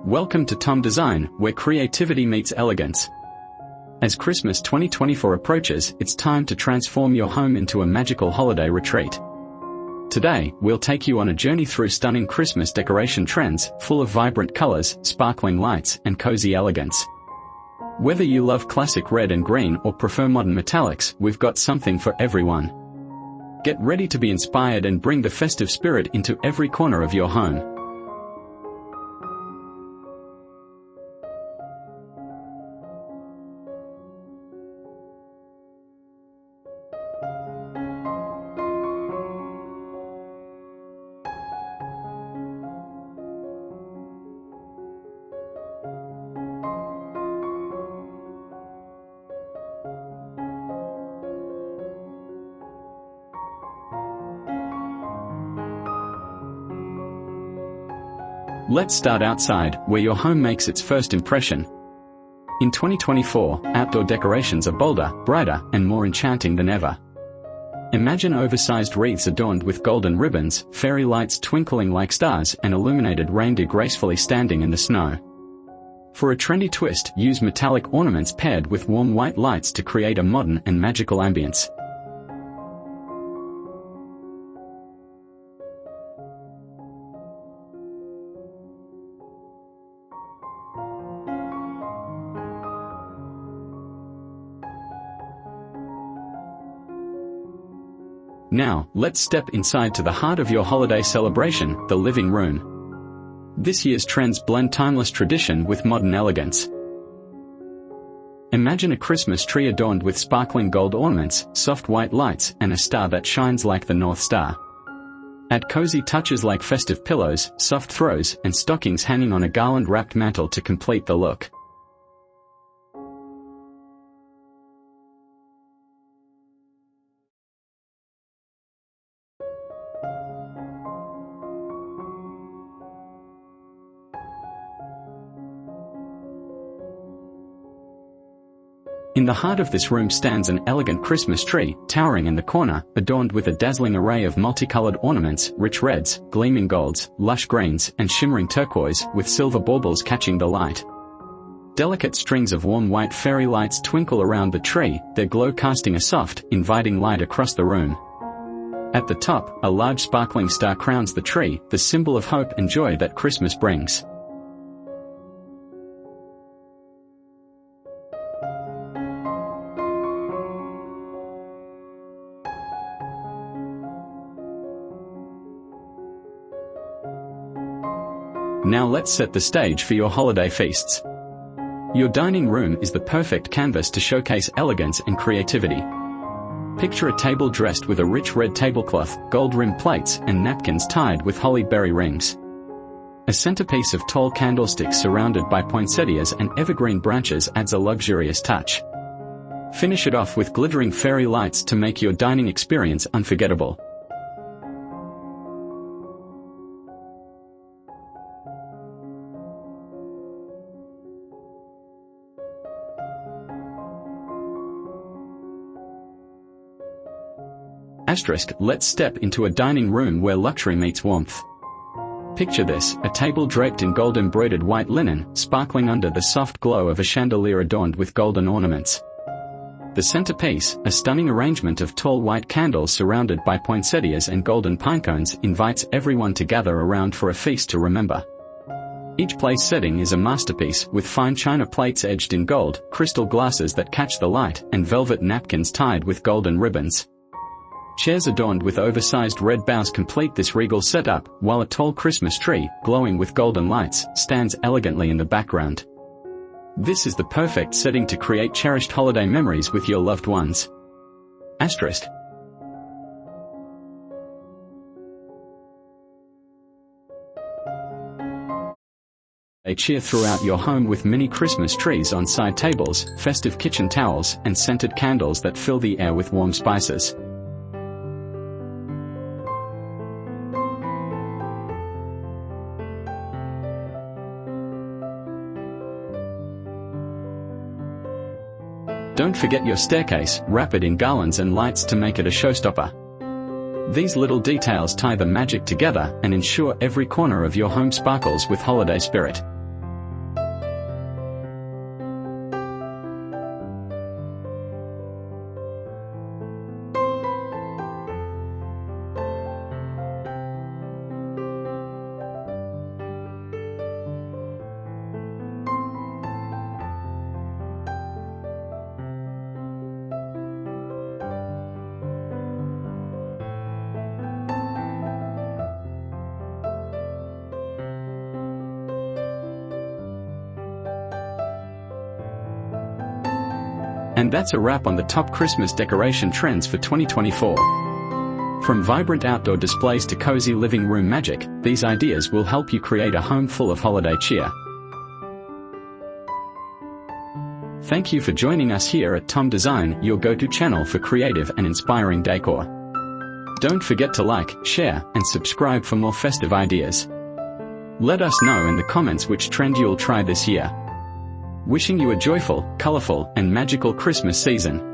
Welcome to Tom Design, where creativity meets elegance. As Christmas 2024 approaches, it's time to transform your home into a magical holiday retreat. Today, we'll take you on a journey through stunning Christmas decoration trends, full of vibrant colors, sparkling lights, and cozy elegance. Whether you love classic red and green or prefer modern metallics, we've got something for everyone. Get ready to be inspired and bring the festive spirit into every corner of your home. Let's start outside, where your home makes its first impression. In 2024, outdoor decorations are bolder, brighter, and more enchanting than ever. Imagine oversized wreaths adorned with golden ribbons, fairy lights twinkling like stars, and illuminated reindeer gracefully standing in the snow. For a trendy twist, use metallic ornaments paired with warm white lights to create a modern and magical ambience. Now, let's step inside to the heart of your holiday celebration, the living room. This year's trends blend timeless tradition with modern elegance. Imagine a Christmas tree adorned with sparkling gold ornaments, soft white lights, and a star that shines like the North Star. Add cozy touches like festive pillows, soft throws, and stockings hanging on a garland-wrapped mantle to complete the look. In the heart of this room stands an elegant Christmas tree, towering in the corner, adorned with a dazzling array of multicolored ornaments, rich reds, gleaming golds, lush greens, and shimmering turquoise, with silver baubles catching the light. Delicate strings of warm white fairy lights twinkle around the tree, their glow casting a soft, inviting light across the room. At the top, a large sparkling star crowns the tree, the symbol of hope and joy that Christmas brings. Now let's set the stage for your holiday feasts. Your dining room is the perfect canvas to showcase elegance and creativity. Picture a table dressed with a rich red tablecloth, gold-rimmed plates, and napkins tied with holly berry rings. A centerpiece of tall candlesticks surrounded by poinsettias and evergreen branches adds a luxurious touch. Finish it off with glittering fairy lights to make your dining experience unforgettable. Let's step into a dining room where luxury meets warmth. Picture this, a table draped in gold-embroidered white linen, sparkling under the soft glow of a chandelier adorned with golden ornaments. The centerpiece, a stunning arrangement of tall white candles surrounded by poinsettias and golden pine cones, invites everyone to gather around for a feast to remember. Each place setting is a masterpiece, with fine china plates edged in gold, crystal glasses that catch the light, and velvet napkins tied with golden ribbons. Chairs adorned with oversized red boughs complete this regal setup, while a tall Christmas tree, glowing with golden lights, stands elegantly in the background. This is the perfect setting to create cherished holiday memories with your loved ones. Cheer throughout your home with mini Christmas trees on side tables, festive kitchen towels, and scented candles that fill the air with warm spices. Don't forget your staircase, wrap it in garlands and lights to make it a showstopper. These little details tie the magic together and ensure every corner of your home sparkles with holiday spirit. And that's a wrap on the top Christmas decoration trends for 2024. From vibrant outdoor displays to cozy living room magic, these ideas will help you create a home full of holiday cheer. Thank you for joining us here at Tom Design, your go-to channel for creative and inspiring decor. Don't forget to like, share, and subscribe for more festive ideas. Let us know in the comments which trend you'll try this year. Wishing you a joyful, colorful, and magical Christmas season.